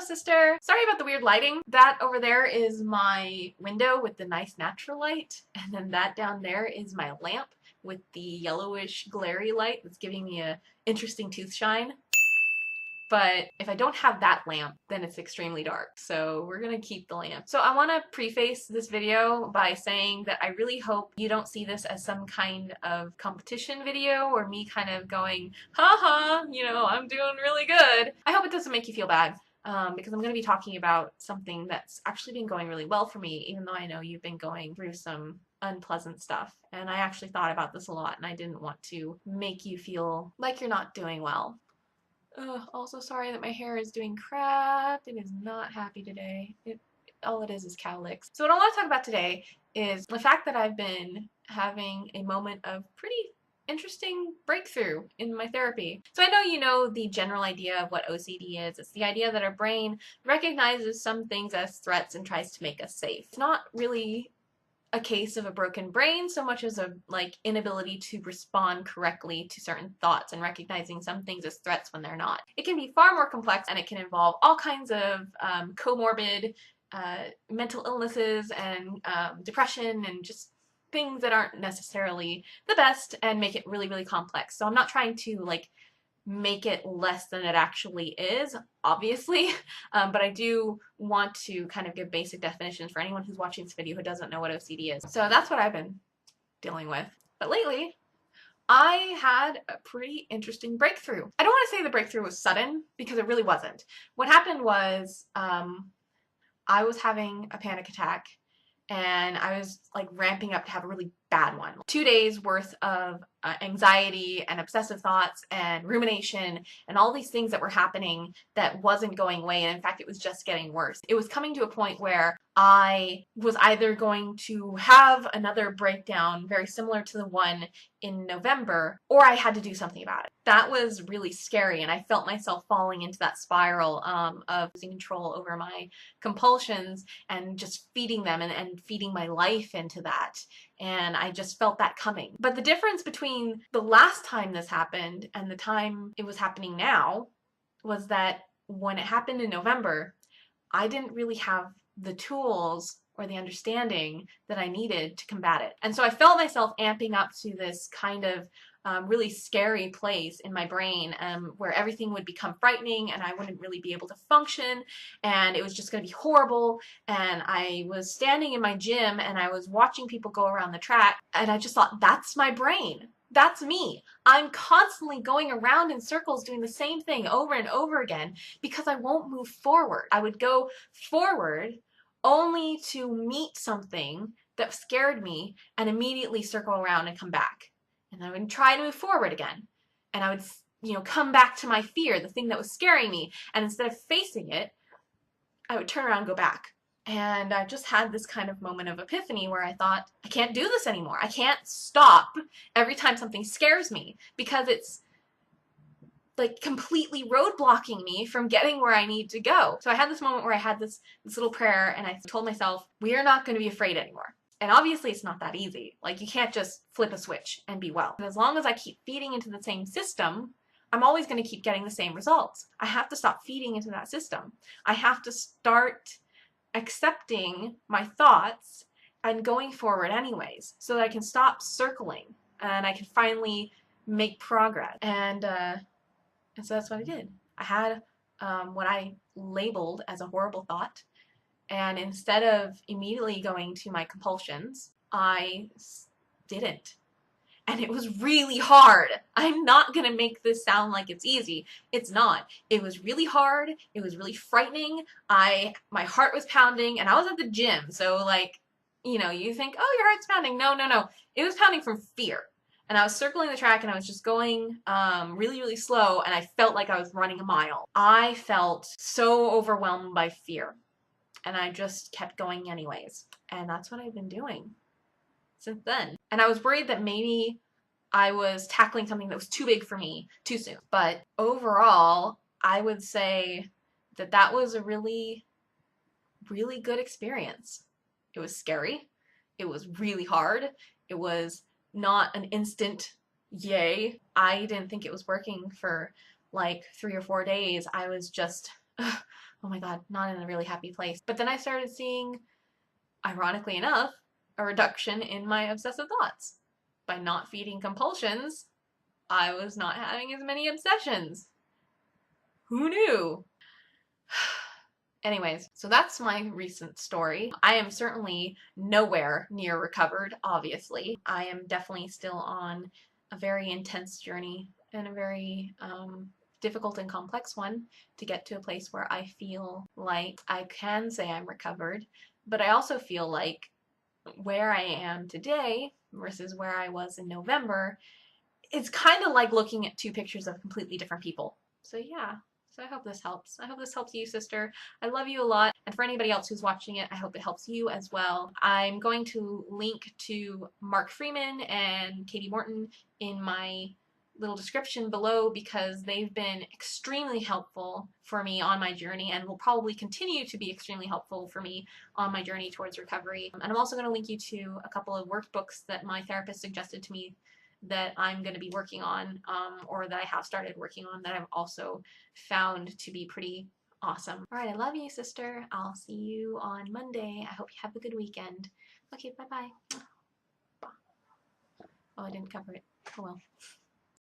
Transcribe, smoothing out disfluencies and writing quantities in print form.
sister! Sorry about the weird lighting. That over there is my window with the nice natural light, and then that down there is my lamp with the yellowish glary light that's giving me a interesting tooth shine. But if I don't have that lamp, then it's extremely dark. So we're gonna keep the lamp. So I wanna preface this video by saying that I really hope you don't see this as some kind of competition video or me kind of going, haha, you know, I'm doing really good. I hope it doesn't make you feel bad. Because I'm going to be talking about something that's actually been going really well for me, even though I know you've been going through some unpleasant stuff. And I actually thought about this a lot, and I didn't want to make you feel like you're not doing well. Also sorry that my hair is doing crap. It is not happy today. All it is cowlicks. So what I want to talk about today is the fact that I've been having a moment of pretty interesting breakthrough in my therapy. So I know you know the general idea of what OCD is. It's the idea that our brain recognizes some things as threats and tries to make us safe. It's not really a case of a broken brain so much as a inability to respond correctly to certain thoughts and recognizing some things as threats when they're not. It can be far more complex, and it can involve all kinds of comorbid mental illnesses and depression and just things that aren't necessarily the best and make it really, really complex. So I'm not trying to make it less than it actually is, obviously, but I do want to kind of give basic definitions for anyone who's watching this video who doesn't know what OCD is. So that's what I've been dealing with. But lately, I had a pretty interesting breakthrough. I don't want to say the breakthrough was sudden, because it really wasn't. What happened was I was having a panic attack, and I was ramping up to have a really bad one. 2 days worth of anxiety and obsessive thoughts and rumination and all these things that were happening that wasn't going away, and in fact it was just getting worse. It was coming to a point where I was either going to have another breakdown very similar to the one in November, or I had to do something about it. That was really scary, and I felt myself falling into that spiral of losing control over my compulsions and just feeding them and feeding my life into that. And I just felt that coming. But the difference between the last time this happened and the time it was happening now was that when it happened in November, I didn't really have the tools or the understanding that I needed to combat it. And so I felt myself amping up to this kind of really scary place in my brain where everything would become frightening and I wouldn't really be able to function, and it was just going to be horrible. And I was standing in my gym and I was watching people go around the track, and I just thought, that's my brain. That's me. I'm constantly going around in circles doing the same thing over and over again because I won't move forward. I would go forward only to meet something that scared me and immediately circle around and come back. And I would try to move forward again. And I would, come back to my fear, the thing that was scaring me. And instead of facing it, I would turn around and go back. And I just had this kind of moment of epiphany where I thought, I can't do this anymore. I can't stop every time something scares me, because it's completely roadblocking me from getting where I need to go. So I had this moment where I had this little prayer, and I told myself, we are not going to be afraid anymore. And obviously it's not that easy. You can't just flip a switch and be well. And as long as I keep feeding into the same system, I'm always going to keep getting the same results. I have to stop feeding into that system. I have to start accepting my thoughts and going forward anyways, so that I can stop circling and I can finally make progress. And so that's what I did. I had what I labeled as a horrible thought, and instead of immediately going to my compulsions, I didn't. And it was really hard. I'm not gonna make this sound like it's easy. It's not. It was really hard. It was really frightening. My heart was pounding, and I was at the gym, so you think, oh, your heart's pounding. No, no, no. It was pounding from fear. And I was circling the track, and I was just going really, really slow, and I felt like I was running a mile. I felt so overwhelmed by fear, and I just kept going anyways. And that's what I've been doing since then. And I was worried that maybe I was tackling something that was too big for me too soon. But overall, I would say that that was a really, really good experience. It was scary. It was really hard. It was not an instant yay. I didn't think it was working for 3 or 4 days. I was just oh my God, not in a really happy place. But then I started seeing, ironically enough, a reduction in my obsessive thoughts. By not feeding compulsions, I was not having as many obsessions. Who knew? Anyways, so that's my recent story. I am certainly nowhere near recovered, obviously. I am definitely still on a very intense journey and a very difficult and complex one to get to a place where I feel like I can say I'm recovered, but I also feel like where I am today versus where I was in November, it's kind of like looking at two pictures of completely different people. So yeah. So I hope this helps. I hope this helps you, sister. I love you a lot. And for anybody else who's watching it, I hope it helps you as well. I'm going to link to Mark Freeman and Kati Morton in my little description below because they've been extremely helpful for me on my journey and will probably continue to be extremely helpful for me on my journey towards recovery. And I'm also going to link you to a couple of workbooks that my therapist suggested to me that I'm going to be working on, or that I have started working on, that I've also found to be pretty awesome. All right, I love you, sister. I'll see you on Monday. I hope you have a good weekend. Okay, bye-bye. Oh, I didn't cover it. Oh well.